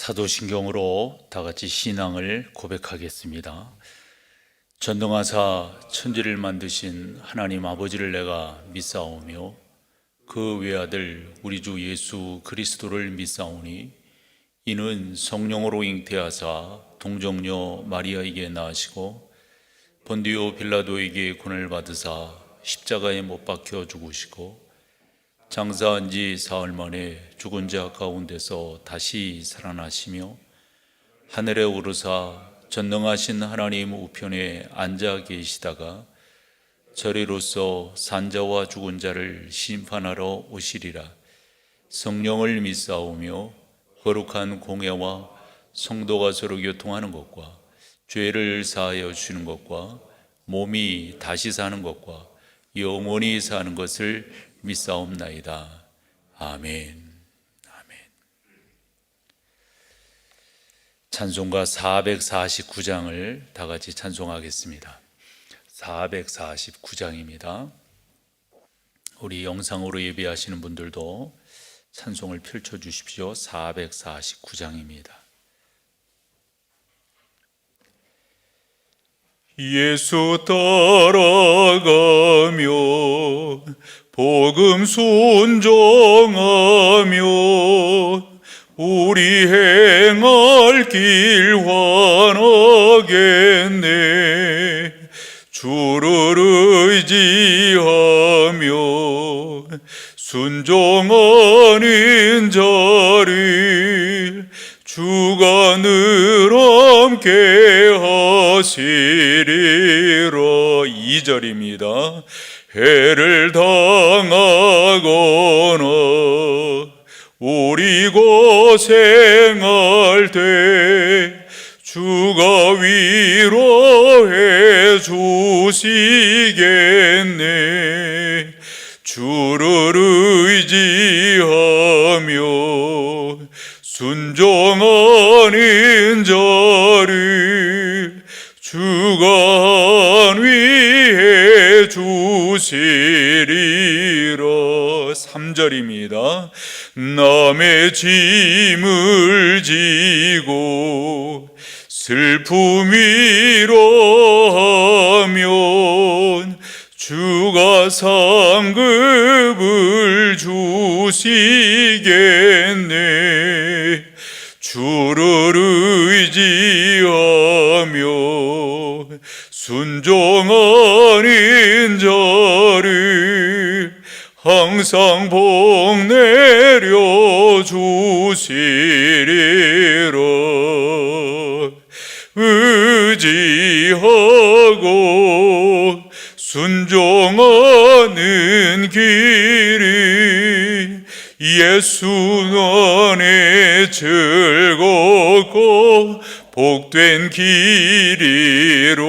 사도신경으로 다 같이 신앙을 고백하겠습니다. 전능하사 천지를 만드신 하나님 아버지를 내가 믿사오며 그 외아들 우리 주 예수 그리스도를 믿사오니 이는 성령으로 잉태하사 동정녀 마리아에게 낳으시고 본디오 빌라도에게 고난을 받으사 십자가에 못 박혀 죽으시고 장사한 지 사흘 만에 죽은 자 가운데서 다시 살아나시며 하늘에 오르사 전능하신 하나님 우편에 앉아 계시다가 저리로서 산자와 죽은 자를 심판하러 오시리라. 성령을 믿사오며 거룩한 공예와 성도가 서로 교통하는 것과 죄를 사하여 주시는 것과 몸이 다시 사는 것과 영원히 사는 것을 믿사옵나이다. 아멘. 아멘. 찬송가 449장을 다 같이 찬송하겠습니다. 449장입니다. 우리 영상으로 예배하시는 분들도 찬송을 펼쳐 주십시오. 449장입니다. 예수 따라가며 복음 순종하며 우리 행할 길 환하겠네. 주를 의지하며 순종하는 자를 주가 늘 함께 하시리라. 2절입니다. 해를 당하거나 우리 고생할 때 주가 위로해 주시겠네. 주를 의지하며 순종하는 자를 주가 안위해 주시리라. 3절입니다. 남의 짐을 지고 슬픔 위로하면 주가 상급을 주시겠네. 주를 의지하며 순종하는 자를 항상 복 내려 주시리라. 의지하고 순종하는 길이 예수 안에 즐겁고 복된 길이로다.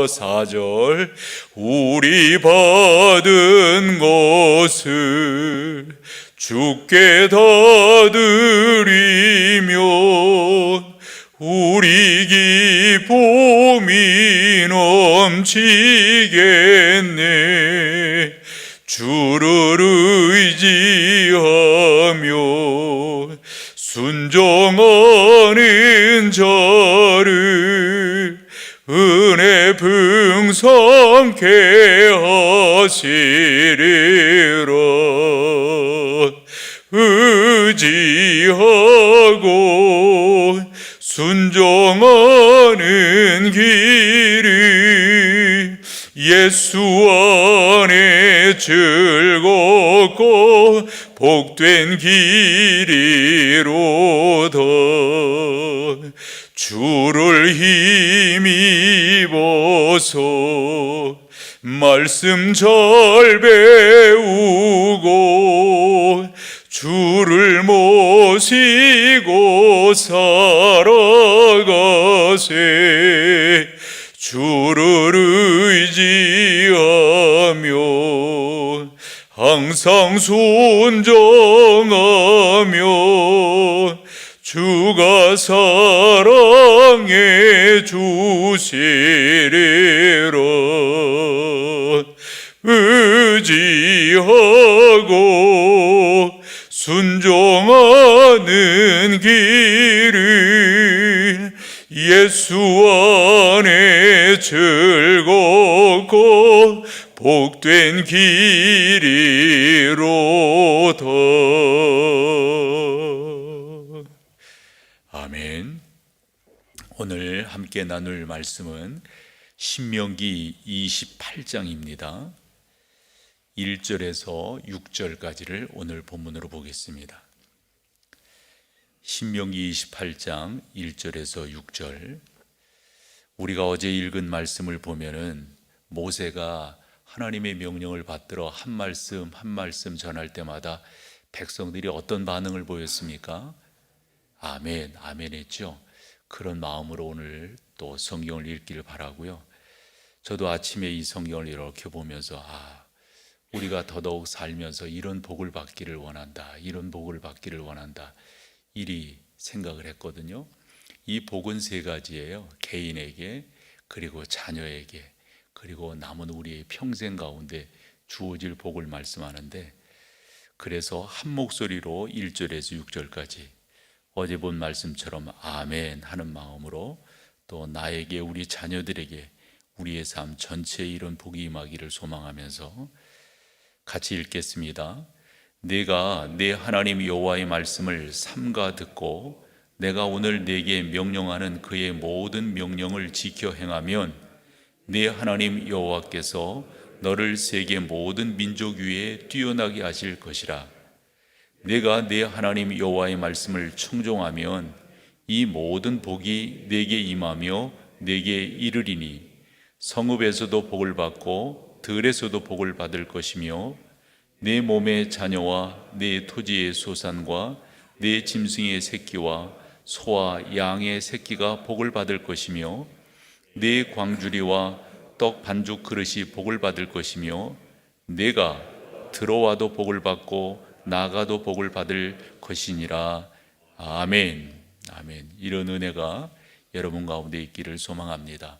4절. 우리 받은 것을 주께 다 드리면 우리 기쁨이 넘치겠네. 주를 의지하며 순종하는 자를 은혜 풍성케 하시리라. 의지하고 순종하는 길이 예수 안에 즐겁고 복된 길이로다. 주를 힘입어서 말씀 잘 배우고 주를 모시고 살아가세. 주를 의지하며 항상 순종하며 주가 사랑해 주시리라. 의지하고 순종하는 길은 예수 안에 즐겁고 복된 길이로다. 아멘. 오늘 함께 나눌 말씀은 신명기 28장입니다. 1절에서 6절까지를 오늘 본문으로 보겠습니다. 신명기 28장 1절에서 6절. 우리가 어제 읽은 말씀을 보면은 모세가 하나님의 명령을 받들어 한 말씀 한 말씀 전할 때마다 백성들이 어떤 반응을 보였습니까? 아멘, 아멘 했죠. 그런 마음으로 오늘 또 성경을 읽기를 바라고요. 저도 아침에 이 성경을 이렇게 보면서 우리가 더더욱 살면서 이런 복을 받기를 원한다, 이런 복을 받기를 원한다, 이리 생각을 했거든요. 이 복은 세 가지예요. 개인에게, 그리고 자녀에게, 그리고 남은 우리의 평생 가운데 주어질 복을 말씀하는데, 그래서 한 목소리로 1절에서 6절까지 어제 본 말씀처럼 아멘 하는 마음으로, 또 나에게, 우리 자녀들에게, 우리의 삶 전체에 이런 복이 임하기를 소망하면서 같이 읽겠습니다. 내가 내 하나님 여호와의 말씀을 삼가 듣고 내가 오늘 내게 명령하는 그의 모든 명령을 지켜 행하면 내 하나님 여호와께서 너를 세계 모든 민족 위에 뛰어나게 하실 것이라. 내가 내 하나님 여호와의 말씀을 청종하면 이 모든 복이 내게 임하며 내게 이르리니 성읍에서도 복을 받고 들에서도 복을 받을 것이며 내 몸의 자녀와 내 토지의 소산과 내 짐승의 새끼와 소와 양의 새끼가 복을 받을 것이며 내 광주리와 떡 반죽 그릇이 복을 받을 것이며 내가 들어와도 복을 받고 나가도 복을 받을 것이니라. 아멘. 아멘. 이런 은혜가 여러분 가운데 있기를 소망합니다.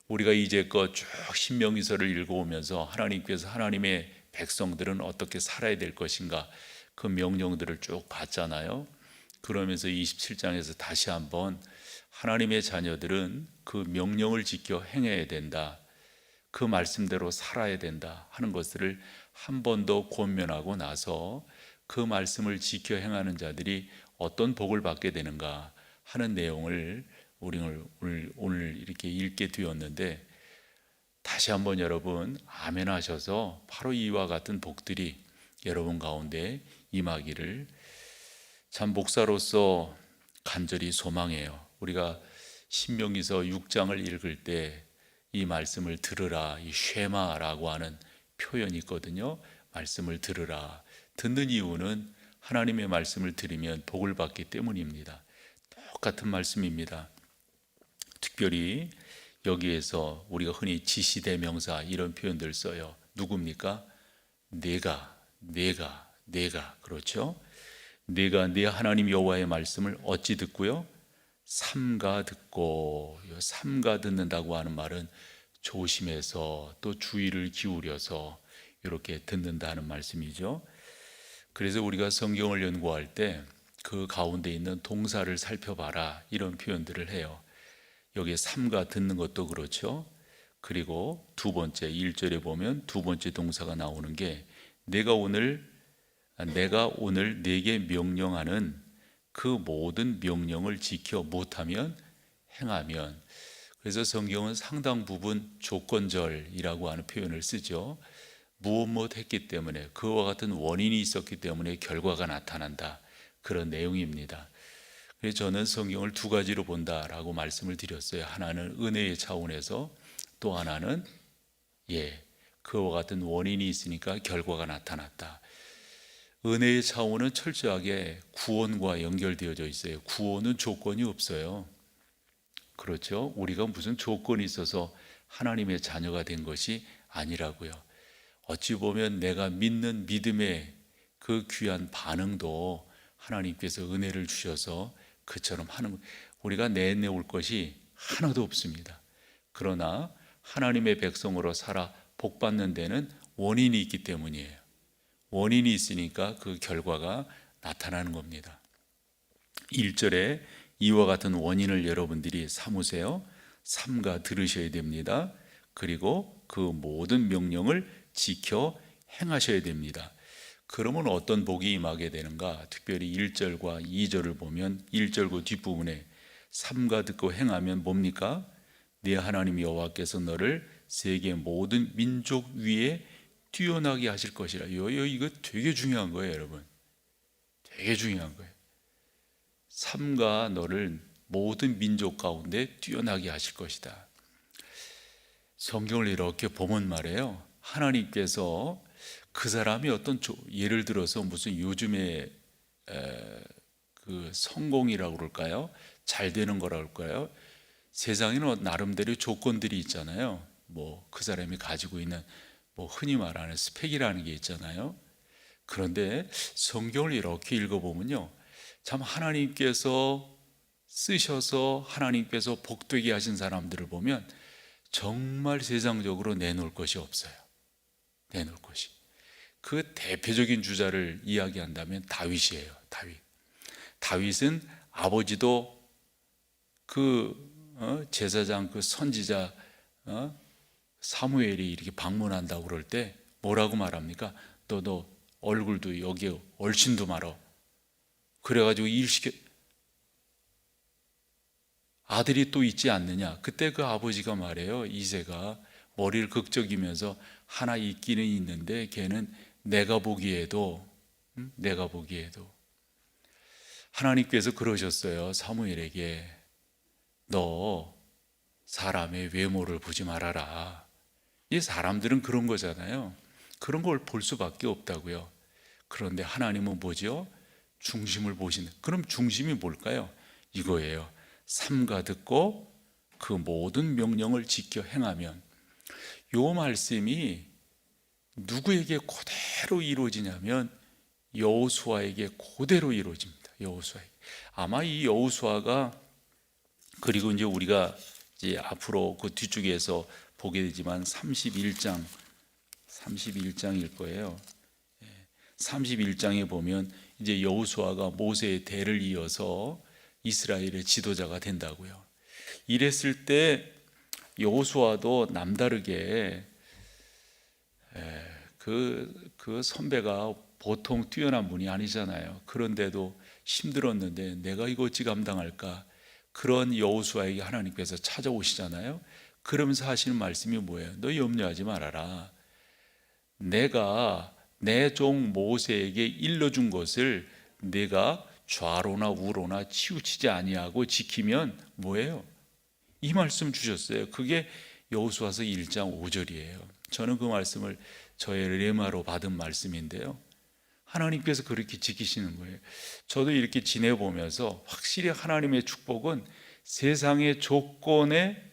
우리가 이제껏 쭉 신명기서를 읽어오면서 하나님께서 하나님의 백성들은 어떻게 살아야 될 것인가, 그 명령들을 쭉 봤잖아요. 그러면서 27장에서 다시 한번 하나님의 자녀들은 그 명령을 지켜 행해야 된다, 그 말씀대로 살아야 된다 하는 것들을 한 번 더 권면하고 나서 그 말씀을 지켜 행하는 자들이 어떤 복을 받게 되는가 하는 내용을 오늘 이렇게 읽게 되었는데, 다시 한번 여러분 아멘 하셔서 바로 이와 같은 복들이 여러분 가운데 임하기를 참 목사로서 간절히 소망해요. 우리가 신명기서 6장을 읽을 때 이 말씀을 들으라, 이 쉐마라고 하는 표현이 있거든요. 말씀을 들으라. 듣는 이유는 하나님의 말씀을 들으면 복을 받기 때문입니다. 똑같은 말씀입니다. 특별히 여기에서 우리가 흔히 지시대명사 이런 표현들 써요. 누굽니까? 내가, 그렇죠? 내가 내 하나님 여호와의 말씀을 어찌 듣고요? 삼가 듣고. 삼가 듣는다고 하는 말은 조심해서 또 주의를 기울여서 이렇게 듣는다는 말씀이죠. 그래서 우리가 성경을 연구할 때 그 가운데 있는 동사를 살펴봐라, 이런 표현들을 해요. 여기에 삼가 듣는 것도 그렇죠. 그리고 두 번째 1절에 보면 두 번째 동사가 나오는 게 내가 오늘 내게 명령하는 그 모든 명령을 지켜 못하면 행하면. 그래서 성경은 상당 부분 조건절이라고 하는 표현을 쓰죠. 무엇 했기 때문에, 그와 같은 원인이 있었기 때문에 결과가 나타난다, 그런 내용입니다. 그래서 저는 성경을 두 가지로 본다라고 말씀을 드렸어요. 하나는 은혜의 차원에서, 또 하나는 그와 같은 원인이 있으니까 결과가 나타났다. 은혜의 차원은 철저하게 구원과 연결되어져 있어요. 구원은 조건이 없어요. 그렇죠? 우리가 무슨 조건이 있어서 하나님의 자녀가 된 것이 아니라고요. 어찌 보면 내가 믿는 믿음의 그 귀한 반응도 하나님께서 은혜를 주셔서 그처럼 하는, 우리가 내놓을 것이 하나도 없습니다. 그러나 하나님의 백성으로 살아 복받는 데는 원인이 있기 때문이에요. 원인이 있으니까 그 결과가 나타나는 겁니다. 1절에 이와 같은 원인을 여러분들이 삼으세요. 삼가 들으셔야 됩니다. 그리고 그 모든 명령을 지켜 행하셔야 됩니다. 그러면 어떤 복이 임하게 되는가? 특별히 1절과 2절을 보면 1절 그 뒷부분에 삼가 듣고 행하면 뭡니까? 네 하나님 여호와께서 너를 세계 모든 민족 위에 뛰어나게 하실 것이라. 이거 되게 중요한 거예요, 여러분. 되게 중요한 거예요. 삼가 너를 모든 민족 가운데 뛰어나게 하실 것이다. 성경을 이렇게 보면 말이에요, 하나님께서 그 사람이 어떤 예를 들어서 무슨 요즘에 그 성공이라고 그럴까요? 잘 되는 거라고 그럴까요? 세상에는 나름대로 조건들이 있잖아요. 뭐 그 사람이 가지고 있는 뭐 흔히 말하는 스펙이라는 게 있잖아요. 그런데 성경을 이렇게 읽어보면요, 참 하나님께서 쓰셔서 하나님께서 복되게 하신 사람들을 보면 정말 세상적으로 내놓을 것이 없어요. 내놓을 것이. 그 대표적인 주자를 이야기한다면 다윗이에요. 다윗은 아버지도 그 제사장 그 선지자 사무엘이 이렇게 방문한다고 그럴 때 뭐라고 말합니까? 너 얼굴도 여기 얼씬도 말어. 그래가지고 일시켜. 아들이 또 있지 않느냐? 그때 그 아버지가 말해요. 이새가 머리를 극적이면서 하나 있기는 있는데 걔는 내가 보기에도 하나님께서 그러셨어요. 사무엘에게 너 사람의 외모를 보지 말아라. 이 사람들은 그런 거잖아요. 그런 걸 볼 수밖에 없다고요. 그런데 하나님은 뭐죠? 중심을 보시는. 그럼 중심이 뭘까요? 이거예요. 삼가 듣고 그 모든 명령을 지켜 행하면. 요 말씀이 누구에게 그대로 이루어지냐면 여호수아에게 그대로 이루어집니다. 여호수아에게. 아마 이 여호수아가, 그리고 이제 우리가 이제 앞으로 그 뒤쪽에서 보게 되지만 31장일 거예요. 31장에 보면 이제 여호수아가 모세의 대를 이어서 이스라엘의 지도자가 된다고요. 이랬을 때 여호수아도 남다르게 그 선배가 보통 뛰어난 분이 아니잖아요. 그런데도 힘들었는데 내가 이거 어찌 감당할까? 그런 여호수아에게 하나님께서 찾아오시잖아요. 그러면서 하시는 말씀이 뭐예요? 너 염려하지 말아라. 내가 내 종 모세에게 일러준 것을 내가 좌로나 우로나 치우치지 아니하고 지키면 뭐예요? 이 말씀 주셨어요. 그게 여호수아서 1장 5절이에요. 저는 그 말씀을 저의 레마로 받은 말씀인데요, 하나님께서 그렇게 지키시는 거예요. 저도 이렇게 지내보면서 확실히 하나님의 축복은 세상의 조건에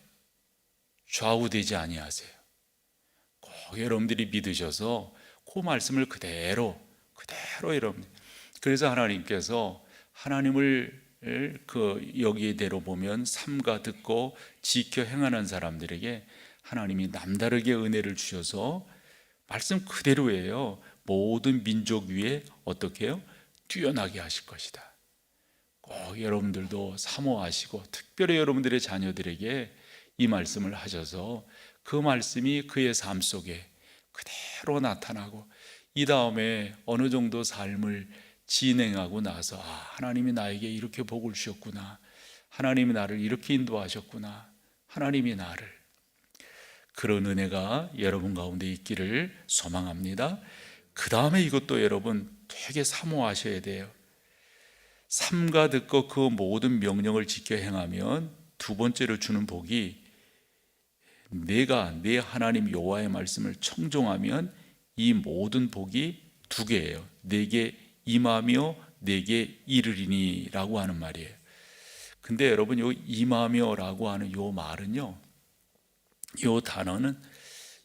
좌우되지 아니하세요. 꼭 여러분들이 믿으셔서 그 말씀을 그대로 여러분. 그래서 하나님께서 하나님을 그 여기에대로 보면 삼가 듣고 지켜 행하는 사람들에게 하나님이 남다르게 은혜를 주셔서 말씀 그대로예요. 모든 민족 위에 어떻게 해요? 뛰어나게 하실 것이다. 꼭 여러분들도 사모하시고 특별히 여러분들의 자녀들에게 이 말씀을 하셔서 그 말씀이 그의 삶 속에 그대로 나타나고, 이 다음에 어느 정도 삶을 진행하고 나서 하나님이 나에게 이렇게 복을 주셨구나, 하나님이 나를 이렇게 인도하셨구나, 하나님이 나를, 그런 은혜가 여러분 가운데 있기를 소망합니다. 그 다음에 이것도 여러분 되게 사모하셔야 돼요. 삼가 듣고 그 모든 명령을 지켜 행하면 두 번째로 주는 복이, 내가 내 하나님 여호와의 말씀을 청종하면 이 모든 복이 두 개예요. 내게 임하며 내게 이르리니 라고 하는 말이에요. 근데 여러분 요 임하며 라고 하는 요 말은요, 요 단어는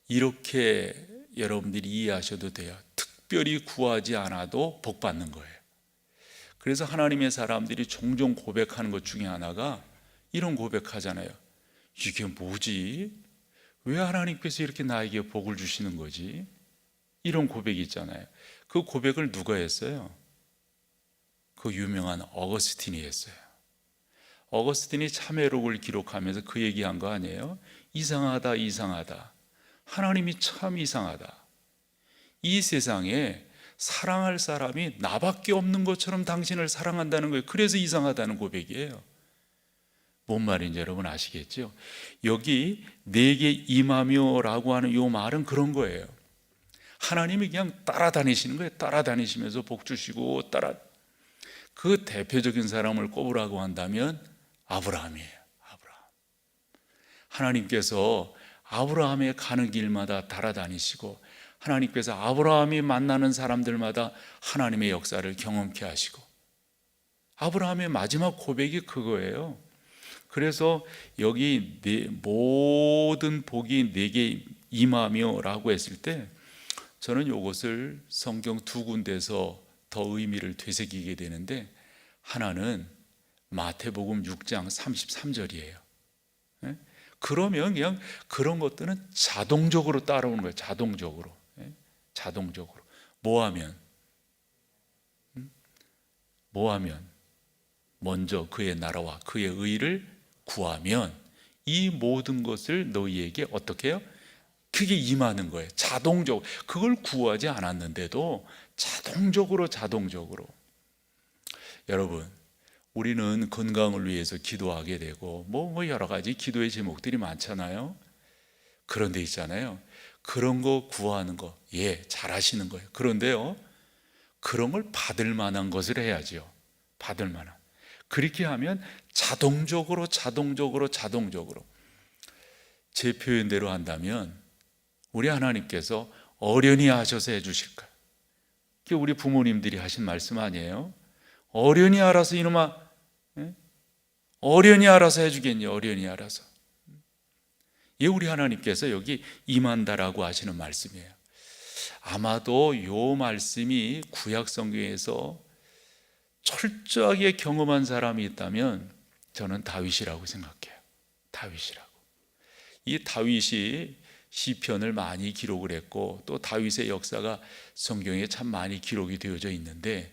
이렇게 여러분들이 이해하셔도 돼요. 특별히 구하지 않아도 복 받는 거예요. 그래서 하나님의 사람들이 종종 고백하는 것 중에 하나가 이런 고백하잖아요. 이게 뭐지? 왜 하나님께서 이렇게 나에게 복을 주시는 거지? 이런 고백이 있잖아요. 그 고백을 누가 했어요? 그 유명한 어거스틴이 했어요. 어거스틴이 참회록을 기록하면서 그 얘기한 거 아니에요? 이상하다, 이상하다. 하나님이 참 이상하다. 이 세상에 사랑할 사람이 나밖에 없는 것처럼 당신을 사랑한다는 거예요. 그래서 이상하다는 고백이에요. 뭔 말인지 여러분 아시겠죠? 여기 내게 임하며라고 하는 이 말은 그런 거예요. 하나님이 그냥 따라다니시는 거예요. 따라다니시면서 복 주시고 그 대표적인 사람을 꼽으라고 한다면 아브라함이에요. 아브라함. 하나님께서 아브라함의 가는 길마다 따라다니시고 하나님께서 아브라함이 만나는 사람들마다 하나님의 역사를 경험케 하시고 아브라함의 마지막 고백이 그거예요. 그래서 여기 모든 복이 내게 임하며라고 했을 때 저는 이것을 성경 두 군데서 더 의미를 되새기게 되는데 하나는 마태복음 6장 33절이에요. 그러면 그냥 그런 것들은 자동적으로 따라오는 거예요. 자동적으로. 자동적으로. 뭐 하면? 먼저 그의 나라와 그의 의를 구하면 이 모든 것을 너희에게 어떻게 해요? 그게 임하는 거예요. 자동적으로. 그걸 구하지 않았는데도 자동적으로. 여러분, 우리는 건강을 위해서 기도하게 되고 뭐 여러 가지 기도의 제목들이 많잖아요. 그런데 있잖아요, 그런 거 구하는 거, 잘하시는 거예요. 그런데요, 그런 걸 받을 만한 것을 해야죠. 받을 만한. 그렇게 하면 자동적으로 제 표현대로 한다면 우리 하나님께서 어련히 하셔서 해주실 거예요. 그게 우리 부모님들이 하신 말씀 아니에요? 어련히 알아서 이놈아, 어련히 알아서 해주겠니? 어련히 알아서. 우리 하나님께서 여기 임한다라고 하시는 말씀이에요. 아마도 이 말씀이 구약 성경에서 철저하게 경험한 사람이 있다면 저는 다윗이라고 생각해요. 다윗이라고. 이 다윗이 시편을 많이 기록을 했고 또 다윗의 역사가 성경에 참 많이 기록이 되어져 있는데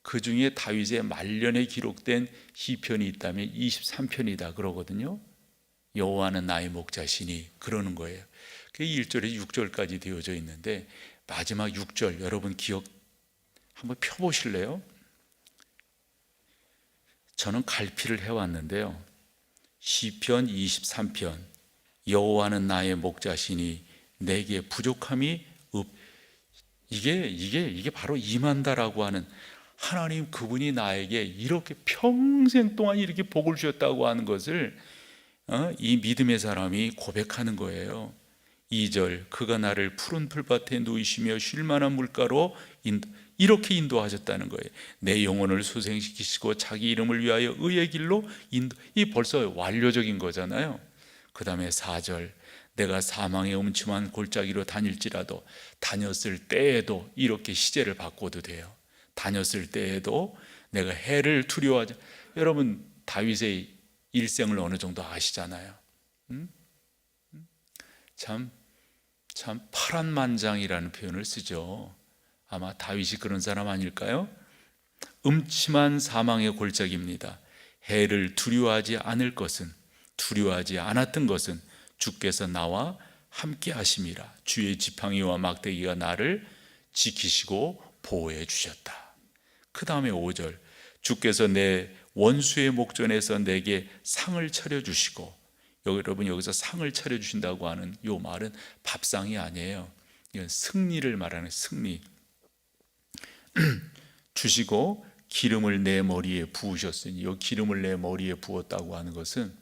그 중에 다윗의 말년에 기록된 시편이 있다면 23편이다 그러거든요. 여호와는 나의 목자시니 그러는 거예요. 그게 1절에 6절까지 되어져 있는데 마지막 6절 여러분 기억 한번 펴보실래요? 저는 갈피를 해왔는데요. 시편 23편 여호와는 나의 목자시니 내게 부족함이 없. 이게 바로 임한다라고 하는 하나님, 그분이 나에게 이렇게 평생 동안 이렇게 복을 주셨다고 하는 것을 이 믿음의 사람이 고백하는 거예요. 2절 그가 나를 푸른 풀밭에 누이시며 쉴만한 물가로 이렇게 인도하셨다는 거예요. 내 영혼을 소생시키시고 자기 이름을 위하여 의의 길로 이 벌써 완료적인 거잖아요. 그 다음에 4절 내가 사망의 음침한 골짜기로 다닐지라도 다녔을 때에도 이렇게 시제를 바꿔도 돼요. 다녔을 때에도 내가 해를 두려워하지. 여러분 다윗의 일생을 어느 정도 아시잖아요. 참 파란만장이라는 표현을 쓰죠. 아마 다윗이 그런 사람 아닐까요? 음침한 사망의 골짜기입니다. 해를 두려워하지 않았던 것은 주께서 나와 함께 하심이라. 주의 지팡이와 막대기가 나를 지키시고 보호해 주셨다. 그 다음에 5절 주께서 내 원수의 목전에서 내게 상을 차려주시고, 여러분 여기서 상을 차려주신다고 하는 이 말은 밥상이 아니에요. 이건 승리를 말하는 승리. 주시고 기름을 내 머리에 부으셨으니, 이 기름을 내 머리에 부었다고 하는 것은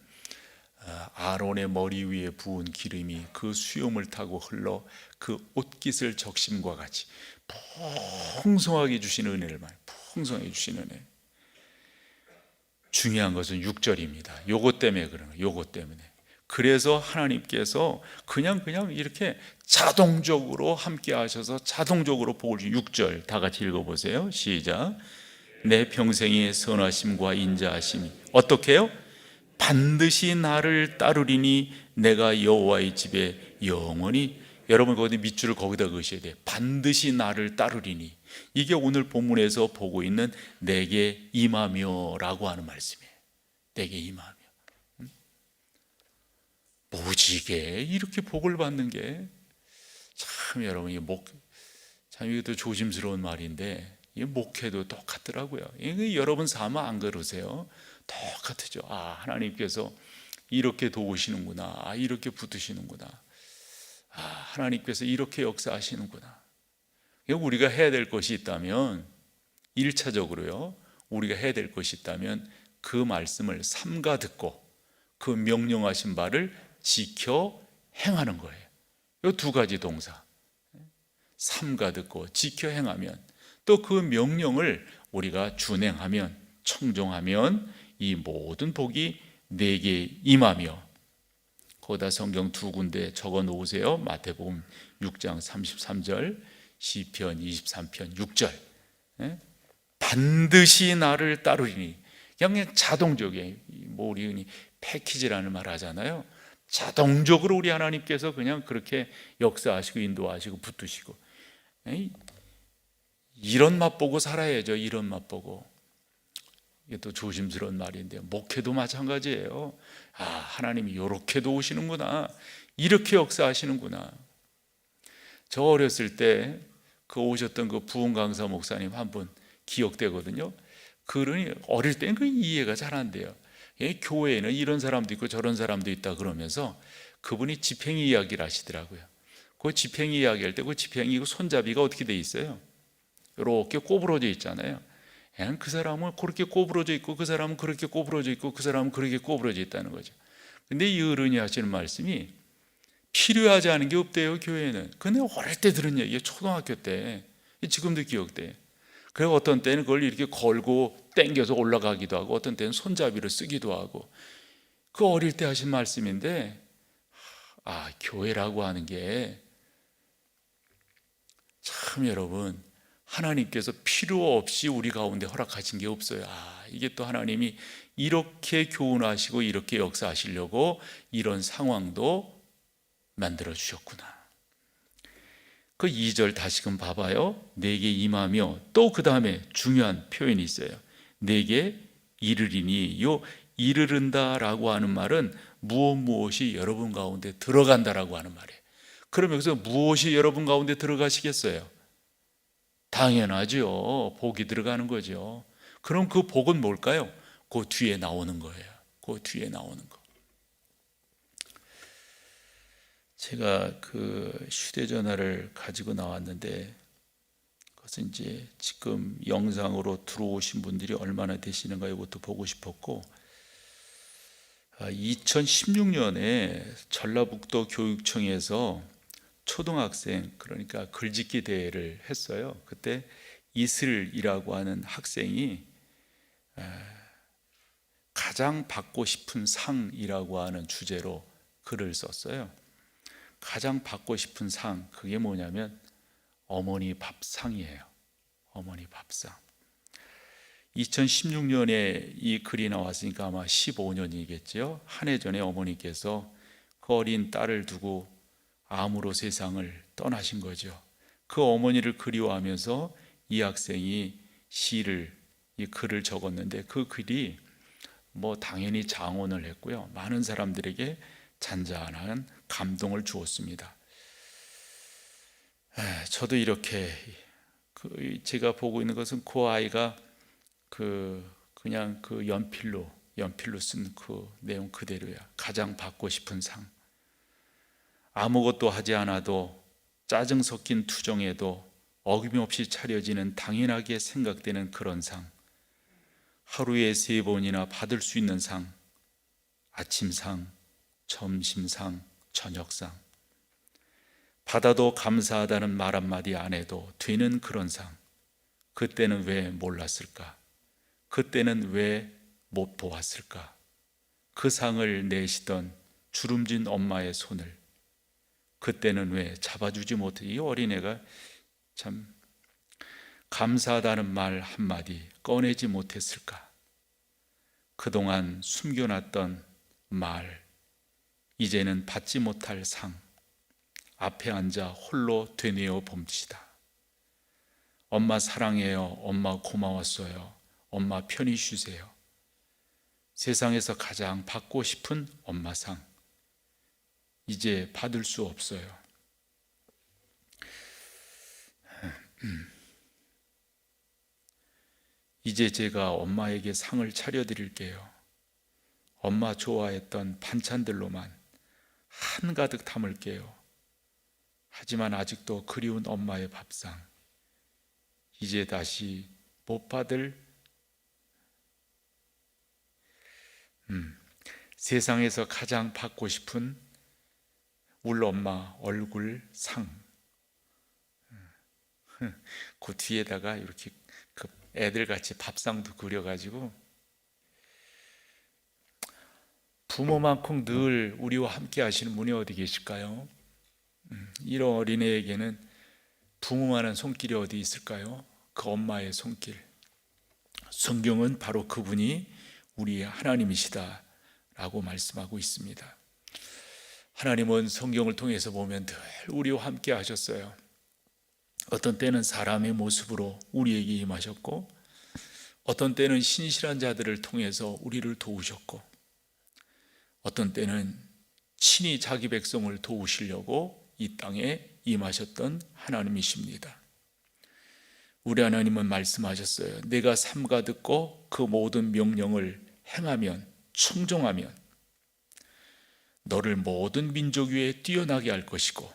아론의 머리 위에 부은 기름이 그 수염을 타고 흘러 그 옷깃을 적심과 같이 풍성하게 주시는 은혜를 말해요. 풍성하게 주시는 은혜. 중요한 것은 6절입니다. 요것 때문에 그러는 거예요. 요것 때문에. 그래서 하나님께서 그냥 이렇게 자동적으로 함께 하셔서 자동적으로 복을 주신 6절 다 같이 읽어보세요. 시작. 내 평생의 선하심과 인자하심이 어떻게 해요? 반드시 나를 따르리니 내가 여호와의 집에 영원히. 여러분 거기 밑줄을 거기다 그으셔야 돼요. 반드시 나를 따르리니. 이게 오늘 본문에서 보고 있는 내게 임하며라고 하는 말씀이에요. 내게 임하며. 무지개 이렇게 복을 받는 게 참 여러분 참 이것도 조심스러운 말인데 이 목회도 똑같더라고요. 여러분 삶은 안 그러세요? 똑같죠. 하나님께서 이렇게 도우시는구나. 이렇게 붙으시는구나. 하나님께서 이렇게 역사하시는구나. 우리가 해야 될 것이 있다면 1차적으로요. 우리가 해야 될 것이 있다면 그 말씀을 삼가 듣고 그 명령하신 바를 지켜 행하는 거예요. 이 두 가지 동사. 삼가 듣고 지켜 행하면 또 그 명령을 우리가 준행하면 청종하면 이 모든 복이 내게 임하며 거기다 성경 두 군데 적어 놓으세요. 마태복음 6장 33절, 시편 23편 6절. 반드시 나를 따르리니. 그냥 자동적이에요. 우리 패키지라는 말 하잖아요. 자동적으로 우리 하나님께서 그냥 그렇게 역사하시고 인도하시고 붙드시고. 이런 맛보고 살아야죠. 이런 맛보고. 이게 또 조심스러운 말인데 목회도 마찬가지예요. 하나님이 이렇게 도우시는구나. 이렇게 역사하시는구나. 저 어렸을 때 그 오셨던 그 부흥 강사 목사님 한 분 기억되거든요. 그러니 어릴 때는 그 이해가 잘 안 돼요. 교회에는 이런 사람도 있고 저런 사람도 있다 그러면서 그분이 지팽이 이야기를 하시더라고요. 그 지팽이 이야기할 때 그 지팽이 손잡이가 어떻게 돼 있어요? 이렇게 꼬부러져 있잖아요. 그냥 그 사람은 그렇게 꼬부러져 있고 그 사람은 그렇게 꼬부러져 있고 그 사람은 그렇게 꼬부러져 있다는 거죠. 근데 이 어른이 하시는 말씀이 필요하지 않은 게 없대요, 교회는. 근데 어릴 때 들은 얘기예요. 초등학교 때. 지금도 기억돼요. 그리고 어떤 때는 그걸 이렇게 걸고 당겨서 올라가기도 하고 어떤 때는 손잡이를 쓰기도 하고 그 어릴 때 하신 말씀인데 교회라고 하는 게 참 여러분 하나님께서 필요 없이 우리 가운데 허락하신 게 없어요. 이게 또 하나님이 이렇게 교훈하시고 이렇게 역사하시려고 이런 상황도 만들어 주셨구나. 그 2절 다시금 봐봐요. 내게 임하며 또 그 다음에 중요한 표현이 있어요. 내게 이르리니. 요 이르른다라고 하는 말은 무엇이 여러분 가운데 들어간다라고 하는 말이에요. 그럼 여기서 무엇이 여러분 가운데 들어가시겠어요? 당연하죠. 복이 들어가는 거죠. 그럼 그 복은 뭘까요? 그 뒤에 나오는 거예요. 그 뒤에 나오는 거. 제가 그 휴대전화를 가지고 나왔는데 그것은 이제 지금 영상으로 들어오신 분들이 얼마나 되시는가 이것도 보고 싶었고 2016년에 전라북도 교육청에서 초등학생 그러니까 글짓기 대회를 했어요. 그때 이슬이라고 하는 학생이 가장 받고 싶은 상이라고 하는 주제로 글을 썼어요. 가장 받고 싶은 상 그게 뭐냐면 어머니 밥상이에요. 어머니 밥상. 2016년에 이 글이 나왔으니까 아마 15년이겠죠. 한 해 전에 어머니께서 그 어린 딸을 두고 암으로 세상을 떠나신 거죠. 그 어머니를 그리워하면서 이 학생이 이 글을 적었는데 그 글이 당연히 장원을 했고요. 많은 사람들에게 잔잔한 감동을 주었습니다. 저도 이렇게 제가 보고 있는 것은 그 아이가 그냥 그 연필로 쓴 그 내용 그대로야. 가장 받고 싶은 상. 아무것도 하지 않아도 짜증 섞인 투정에도 어김없이 차려지는 당연하게 생각되는 그런 상. 하루에 3번이나 받을 수 있는 상. 아침상, 점심상, 저녁상. 받아도 감사하다는 말 한마디 안 해도 되는 그런 상. 그때는 왜 몰랐을까? 그때는 왜 못 보았을까? 그 상을 내시던 주름진 엄마의 손을 그때는 왜 잡아주지 못해? 이 어린애가 참 감사하다는 말 한마디 꺼내지 못했을까? 그동안 숨겨놨던 말, 이제는 받지 못할 상. 앞에 앉아 홀로 되뇌어 봅시다. 엄마 사랑해요. 엄마 고마웠어요. 엄마 편히 쉬세요. 세상에서 가장 받고 싶은 엄마상, 이제 받을 수 없어요. 이제 제가 엄마에게 상을 차려드릴게요. 엄마 좋아했던 반찬들로만 한가득 담을게요. 하지만 아직도 그리운 엄마의 밥상, 이제 다시 못 받을 세상에서 가장 받고 싶은 울 엄마 얼굴 상, 그 뒤에다가 이렇게 그 애들같이 밥상도 그려가지고, 부모만큼 늘 우리와 함께 하시는 분이 어디 계실까요? 이런 어린애에게는 부모만한 손길이 어디 있을까요? 그 엄마의 손길. 성경은 바로 그분이 우리의 하나님이시다 라고 말씀하고 있습니다. 하나님은 성경을 통해서 보면 늘 우리와 함께 하셨어요. 어떤 때는 사람의 모습으로 우리에게 임하셨고, 어떤 때는 신실한 자들을 통해서 우리를 도우셨고, 어떤 때는 친히 자기 백성을 도우시려고 이 땅에 임하셨던 하나님이십니다. 우리 하나님은 말씀하셨어요. 내가 삼가 듣고 그 모든 명령을 행하면, 청종하면 너를 모든 민족 위에 뛰어나게 할 것이고,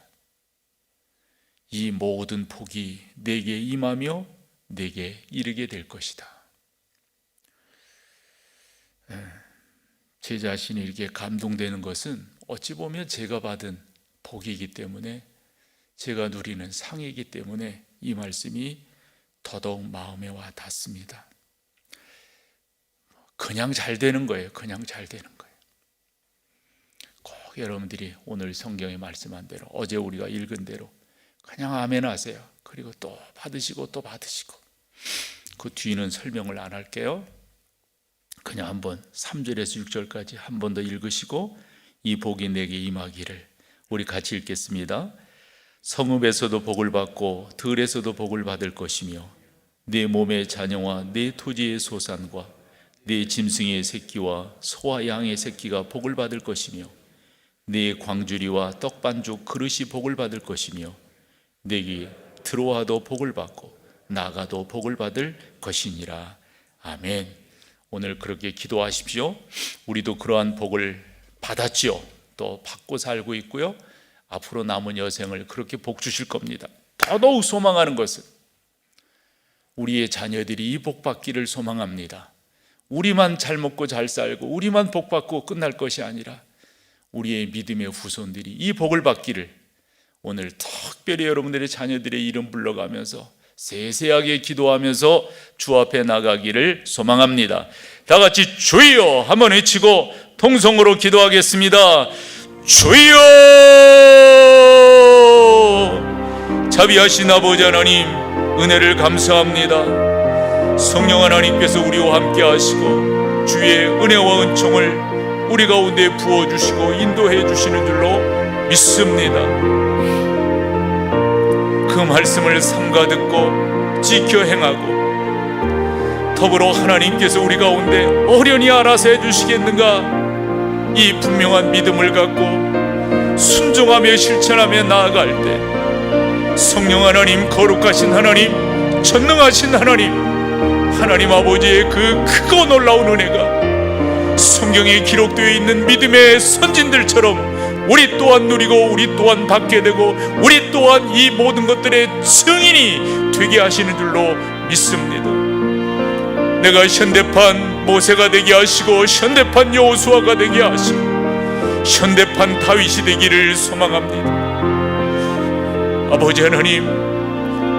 이 모든 복이 내게 임하며 내게 이르게 될 것이다. 제 자신이 이렇게 감동되는 것은 어찌 보면 제가 받은 복이기 때문에, 제가 누리는 상이기 때문에 이 말씀이 더더욱 마음에 와 닿습니다. 그냥 잘 되는 거예요. 그냥 잘 되는 거예요. 꼭 여러분들이 오늘 성경에 말씀한 대로, 어제 우리가 읽은 대로 그냥 아멘 하세요. 그리고 또 받으시고 또 받으시고. 그 뒤는 설명을 안 할게요. 그냥 한번 3절에서 6절까지 한 번 더 읽으시고, 이 복이 내게 임하기를. 우리 같이 읽겠습니다. 성읍에서도 복을 받고 들에서도 복을 받을 것이며, 내 몸의 자녀와 내 토지의 소산과 내 짐승의 새끼와 소와 양의 새끼가 복을 받을 것이며, 내 광주리와 떡반죽 그릇이 복을 받을 것이며, 내게 들어와도 복을 받고 나가도 복을 받을 것이니라. 아멘. 오늘 그렇게 기도하십시오. 우리도 그러한 복을 받았지요. 또 받고 살고 있고요. 앞으로 남은 여생을 그렇게 복 주실 겁니다. 더더욱 소망하는 것은 우리의 자녀들이 이 복 받기를 소망합니다. 우리만 잘 먹고 잘 살고 우리만 복 받고 끝날 것이 아니라 우리의 믿음의 후손들이 이 복을 받기를, 오늘 특별히 여러분들의 자녀들의 이름 불러가면서 세세하게 기도하면서 주 앞에 나가기를 소망합니다. 다 같이 주여 한번 외치고 통성으로 기도하겠습니다. 주여! 자비하신 아버지 하나님, 은혜를 감사합니다. 성령 하나님께서 우리와 함께 하시고 주의 은혜와 은총을 우리 가운데 부어주시고 인도해 주시는 줄로 믿습니다. 그 말씀을 삼가 듣고 지켜 행하고, 더불어 하나님께서 우리 가운데 어련히 알아서 해주시겠는가, 이 분명한 믿음을 갖고 순종하며 실천하며 나아갈 때, 성령 하나님, 거룩하신 하나님, 전능하신 하나님, 하나님 아버지의 그 크고 놀라운 은혜가 성경에 기록되어 있는 믿음의 선진들처럼 우리 또한 누리고 우리 또한 받게 되고 우리 또한 이 모든 것들의 증인이 되게 하시는 줄로 믿습니다. 내가 현대판 모세가 되게 하시고 현대판 여호수아가 되게 하시고 현대판 다윗이 되기를 소망합니다. 아버지 하나님,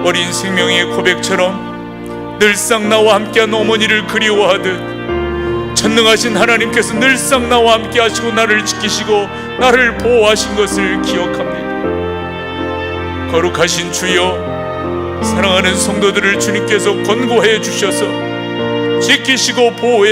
어린 생명의 고백처럼 늘상 나와 함께한 어머니를 그리워하듯 전능하신 하나님께서 늘상 나와 함께 하시고 나를 지키시고 나를 보호하신 것을 기억합니다. 거룩하신 주여, 사랑하는 성도들을 주님께서 권고해 주셔서 지키시고 보호해